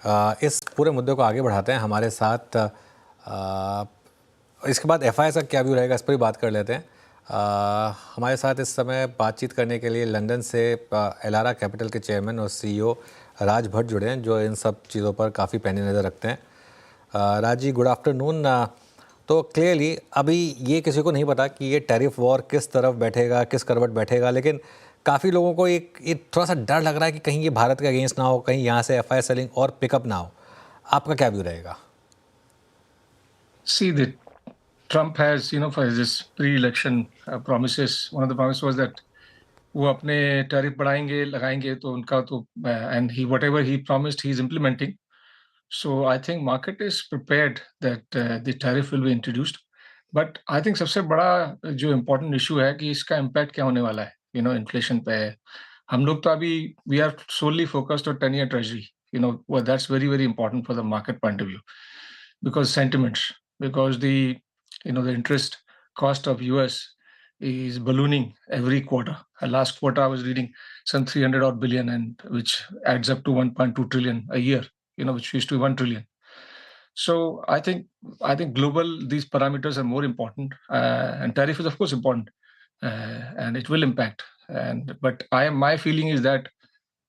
इस पूरे मुद्दे को आगे बढ़ाते हैं। हमारे साथ इसके बाद एफआईएस का क्या व्यू रहेगा, इस पर भी बात कर लेते हैं। हमारे साथ इस समय बातचीत करने के लिए लंदन से एलारा कैपिटल के चेयरमैन और सीईओ राज भट्ट जुड़े हैं, जो इन सब चीज़ों पर काफ़ी पैनी नज़र रखते हैं। Raj ji, good afternoon. तो क्लियरली अभी ये किसी को नहीं पता कि ये टैरिफ वॉर किस तरफ बैठेगा, किस करवट बैठेगा, लेकिन काफ़ी लोगों को ये थोड़ा सा डर लग रहा है कि कहीं ये भारत के अगेंस्ट ना हो, कहीं यहाँ से एफआईआर सेलिंग और पिकअप ना हो। आपका क्या व्यू रहेगा? See, that Trump has, for his pre-election promises, one of the promises was that वो अपने टैरिफ बढ़ाएंगे, लगाएंगे, तो उनका तो and he whatever he promised he is implementing. So I think market is prepared that the tariff will be introduced. But I think सबसे बड़ा जो important issue है कि इसका impact क्या होने वाला है, inflation पे है। हम लोग तो अभी we are solely focused on 10-year treasury. Well, that's very, very important for the market point of view because sentiments, because the interest cost of US is ballooning every quarter. Last quarter, I was reading some 300 odd billion, and which adds up to 1.2 trillion a year. Which used to be 1 trillion. So I think global these parameters are more important, and tariff is of course important, and it will impact. But my feeling is that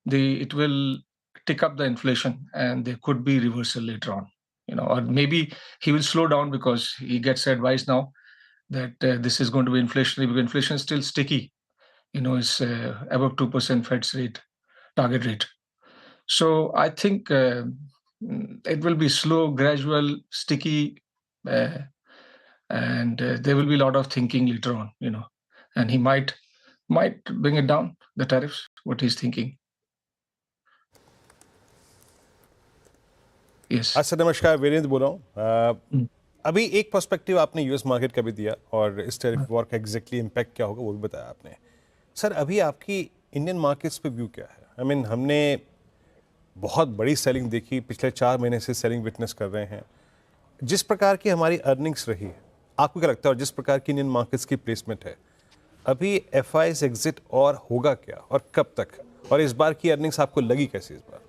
it will tick up the inflation, and there could be reversal later on. Or maybe he will slow down because he gets advice now that this is going to be inflationary because inflation is still sticky. It's above 2% Fed's rate target rate. So I think it will be slow, gradual, sticky, uh, and there will be a lot of thinking later on. And he might bring it down the tariffs. What he's thinking. Yes. Sir नमस्कार, वीरेंद्र बोल रहा हूँ। अभी एक perspective आपने US market का भी दिया और इस टैरिफ वॉर का एग्जैक्टली इम्पैक्ट क्या होगा वो भी बताया आपने। सर अभी आपकी इंडियन मार्केट्स पे व्यू क्या है? आई मीन हमने बहुत बड़ी सेलिंग देखी, पिछले 4 महीने से सेलिंग विटनेस कर रहे हैं। जिस प्रकार की हमारी अर्निंग्स रही है, आपको क्या लगता है, और जिस प्रकार की इंडियन मार्केट्स की प्लेसमेंट है, अभी एफआईएस एग्जिट और होगा क्या और कब तक, और इस बार की अर्निंग्स आपको लगी कैसी इस बार?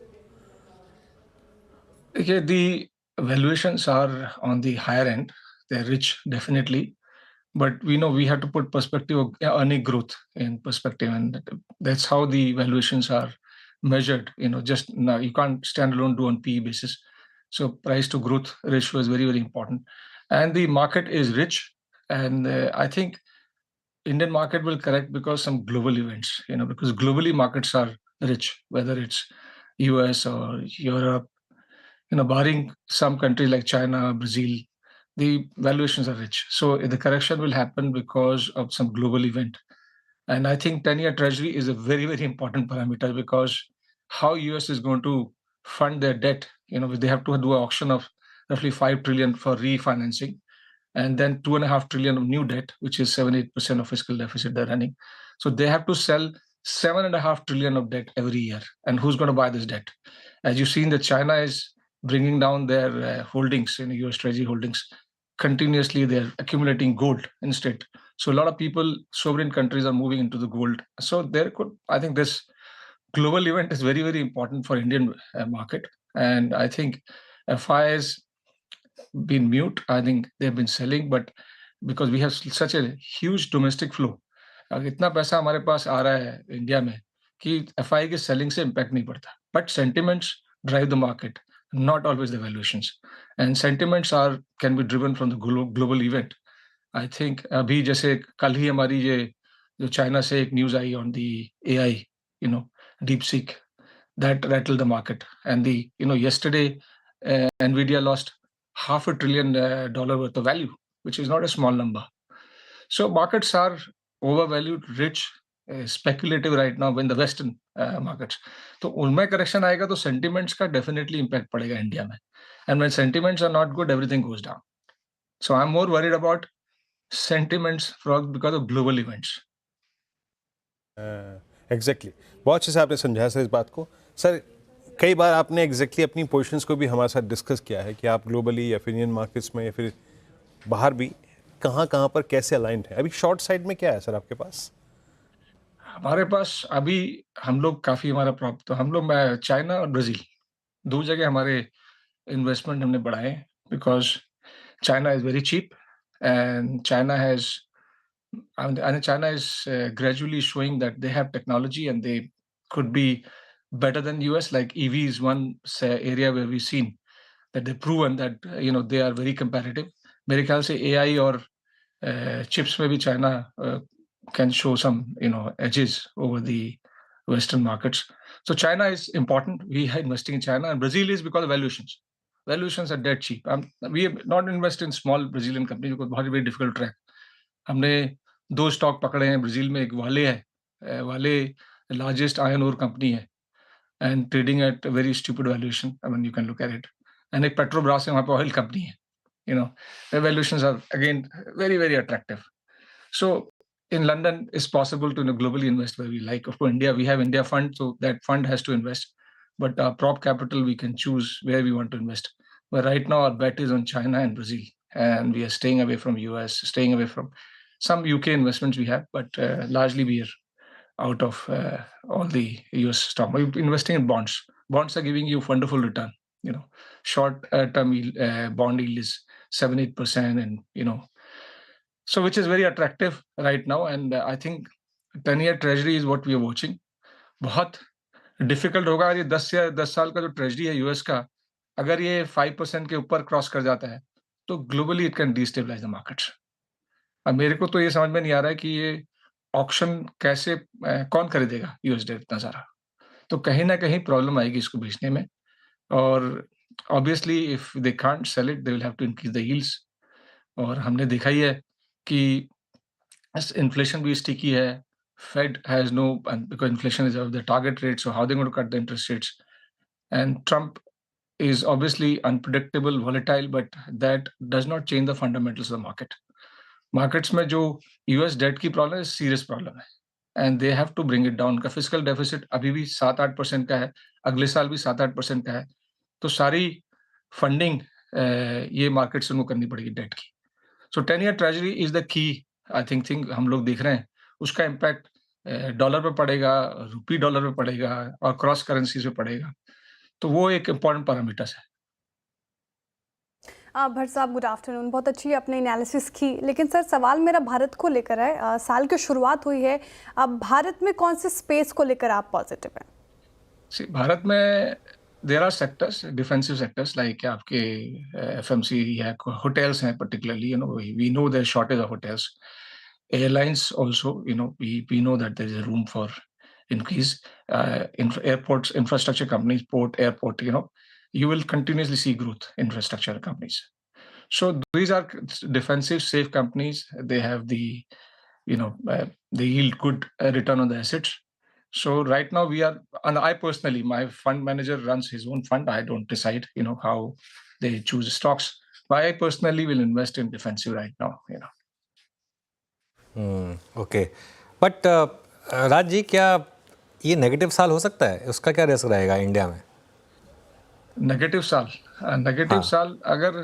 Okay, the valuations are on the higher end. They're rich, definitely. But we know we have to put perspective of earning growth in perspective, and that's how the valuations are measured. Just now you can't stand alone do on PE basis. So price to growth ratio is very, very important. And the market is rich. And I think Indian market will correct because some global events, because globally markets are rich, whether it's US or Europe, barring some countries like China, Brazil, the valuations are rich. So the correction will happen because of some global event. And I think 10-year treasury is a very, very important parameter because how US is going to fund their debt, they have to do an auction of roughly 5 trillion for refinancing and then 2.5 trillion of new debt, which is 7-8% of fiscal deficit they're running. So they have to sell 7.5 trillion of debt every year. And who's going to buy this debt? As you've seen that China is bringing down their holdings in US Treasury holdings continuously. They're accumulating gold instead. So a lot of people, sovereign countries, are moving into the gold. So I think this global event is very, very important for Indian market. And I think FI has been mute. I think they've been selling, but because we have such a huge domestic flow, इतना पैसा हमारे पास आ रहा है India में कि FI की selling से impact नहीं पड़ता. But sentiments drive the market, not always the valuations. And sentiments can be driven from the global event. I think अभी जैसे कल ही हमारी ये जो चाइना से एक news I on the AI, DeepSeek, that rattled the market. And yesterday Nvidia lost $500 billion worth of value, which is not a small number. So markets are overvalued, rich, speculative right now in the Western markets. तो उनमें correction आएगा तो sentiments का definitely impact पड़ेगा India में. And when sentiments are not good, everything goes down. So I'm more worried about sentiments because of global events. Exactly बहुत अच्छे से आपने समझाया सर इस बात को। सर कई बार आपने एग्जैक्टली अपनी पोजीशंस को भी हमारे साथ डिस्कस किया है कि आप ग्लोबली या फिर इंडियन मार्केट्स में या फिर बाहर भी कहाँ कहाँ पर कैसे अलाइंड है। अभी शॉर्ट साइड में क्या है सर आपके पास? हमारे पास अभी हम लोग काफी हमारा प्रॉप तो हम लोग चाइना और ब्राजील दो जगह हमारे इन्वेस्टमेंट हमने बढ़ाए, because China is very cheap and China has and China is gradually showing that they have technology and they could be better than US. Like EV is one area where we've seen that they've proven that they are very competitive. मेरे ख्याल से AI और chips में भी China can show some edges over the Western markets. So China is important. We are investing in China, and Brazil is because of valuations. Valuations are dead cheap. We have not invested in small Brazilian companies because बहुत very difficult track. हमने दो stock पकड़े हैं Brazil में, एक वाले है, वाले लार्जेस्ट आयरन ओर कंपनी है and trading at very stupid valuation, I mean you can look at it, and एक पेट्रोब्रास है, वहाँ पे ऑयल कंपनी है, the valuations are again very very attractive. So in London it's possible to globally invest where we like. Of course India, we have India fund, so that fund has to invest, but prop capital we can choose where we want to invest. But right now our bet is on China and Brazil, and we are staying away from US, staying away from some UK investments we have, but largely we are out of all the US stock. We're investing in bonds. Bonds are giving you wonderful return. Short term bond yield is 7-8%, and so which is very attractive right now. And I think 10-year treasury is what we are watching. बहुत difficult होगा ये 10 साल का जो treasury है US का, अगर ये 5% के ऊपर क्रॉस कर जाता है तो globally it can destabilise the markets. अब मेरे को तो ये समझ में नहीं आ रहा है कि ये ऑक्शन कैसे कौन खरीदेगा यूएस डेट इतना सारा, तो कहीं ना कहीं प्रॉब्लम आएगी इसको बेचने में। और obviously if they can't sell it they will have to increase the yields, और हमने देखा ही है कि इन्फ्लेशन भी स्टिकी है, Fed has no, because inflation is the target rate, so how they going to cut the interest rates, and Trump is obviously unpredictable, volatile, but that does not change the fundamentals of the market. Markets में जो US debt की problem है, serious problem है, and they have to bring it down. का physical deficit अभी भी 7-8% का है, अगले साल भी 7-8% का है, तो सारी फंडिंग ये मार्केट से उनको करनी पड़ेगी डेट की। सो 10-year treasury is the key I think हम लोग देख रहे हैं, उसका इम्पैक्ट डॉलर पे पड़ेगा, रुपी डॉलर पे पड़ेगा और क्रॉस करेंसीज पे पड़ेगा, तो वो एक इम्पॉर्टेंट पैरामीटर्स है। भट्ट साहब गुड आफ्टरनून, बहुत अच्छी आपने एनालिसिस की, लेकिन सर सवाल मेरा भारत को लेकर है। साल की शुरुआत हुई है, अब भारत में कौन से स्पेस को लेकर आप पॉजिटिव हैं? भारत में there are sectors, defensive sectors like आपके एफएमसी है, होटल्स हैं particularly, we know there shortage of hotels, airlines also, we know that there is room for increase, airports, infrastructure companies, port, airport, you will continuously see growth in infrastructure companies. So these are defensive, safe companies. They have the, they yield good return on the assets. So right now we are, and I personally, my fund manager runs his own fund. I don't decide, how they choose stocks. But I personally will invest in defensive right now, Okay. But Raj ji, क्या ये negative साल हो सकता है? उसका क्या risk रहेगा India में? नेगेटिव साल अगर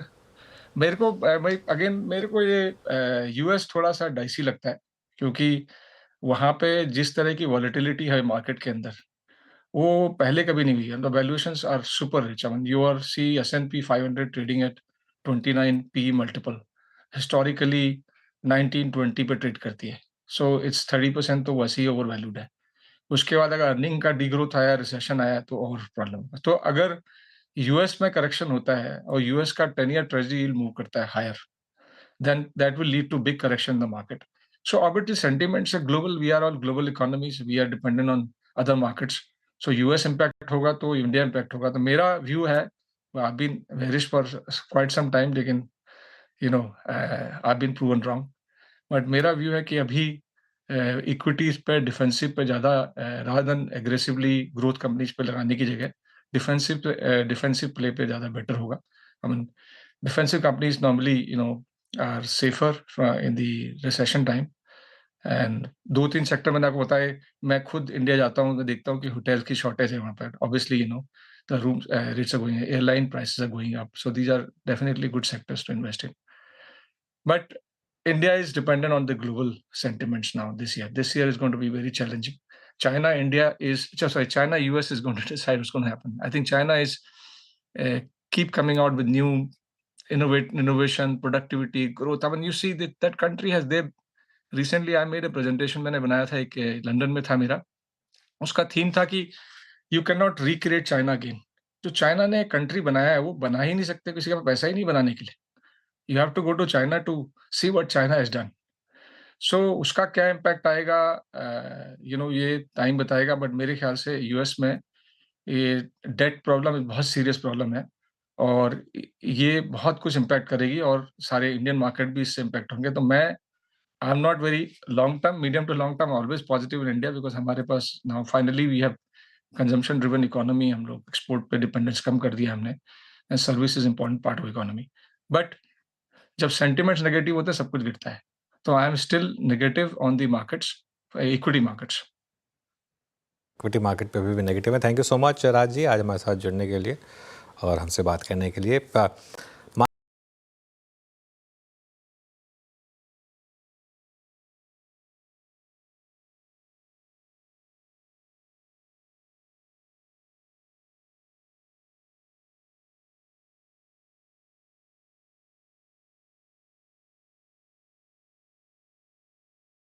मेरे को ये यूएस थोड़ा सा डाइसी लगता है, क्योंकि वहां पे जिस तरह की वॉलेटिलिटी है मार्केट के अंदर, वो पहले कभी नहीं हुई है। The valuations are super rich. I mean you are see S&P 500 trading at 29 PE multiple, historically 19-20 पे ट्रेड करती है, सो इट्स 30% तो वैसे ही ओवर वैल्यूड है। उसके बाद अगर अर्निंग का डिग्रोथ आया, रिसेशन आया, तो और प्रॉब्लम। तो अगर यूएस में करेक्शन होता है और यूएस का 10-year ट्रेजरी यील्ड मूव करता है higher, then that will lead to big correction in the market. So obviously sentiments are global, we are all global economies, we are dependent on other markets. So US impact होगा तो India impact होगा। तो मेरा view है, I've been bearish for quite some time, लेकिन I've been proven wrong. But मेरा view है कि अभी इक्विटीज पे, डिफेंसिव पे ज्यादा, rather than aggressively growth companies पे लगाने की जगह डिफेंसिव प्ले पे ज्यादा बेटर होगा। I mean defensive companies normally are safer in the recession time. And 2-3 sector मैंने आपको बताया, मैं खुद इंडिया जाता हूँ तो देखता हूँ कि होटल की शॉर्टेज है वहाँ पर। Obviously the room rates are going, airline prices are going up, so these are definitely good sectors to invest in. But India is dependent on the global sentiments now this year. This year is going to be very challenging. China, US is going to decide what's going to happen. I think China is keep coming out with new innovation, productivity, growth. I mean, you see that country has they recently I made a presentation, मैंने बनाया था एक London में था मेरा, उसका theme था कि you can not recreate China again. जो चाइना ने कंट्री बनाया है वो बना ही नहीं सकते, किसी का पैसा ही नहीं बनाने के लिए। You have to go to China to see what China has done. So उसका क्या इम्पैक्ट आएगा ये टाइम बताएगा, बट मेरे ख्याल से यूएस में ये डेट प्रॉब्लम एक बहुत सीरियस प्रॉब्लम है और ये बहुत कुछ इम्पैक्ट करेगी और सारे इंडियन मार्केट भी इससे इम्पैक्ट होंगे। तो मैं I am not very long term, medium to long term always positive in India, because हमारे पास now finally we have consumption driven economy, हम लोग एक्सपोर्ट पे डिपेंडेंस कम कर दिया हमने, and service is important part of economy. But जब सेंटिमेंट्स नेगेटिव होते हैं सब कुछ गिरता है, तो I am still negative on the markets, equity markets. Equity market पे भी नेगेटिव है। Thank you so much Raj ji आज हमारे साथ जुड़ने के लिए और हमसे बात करने के लिए।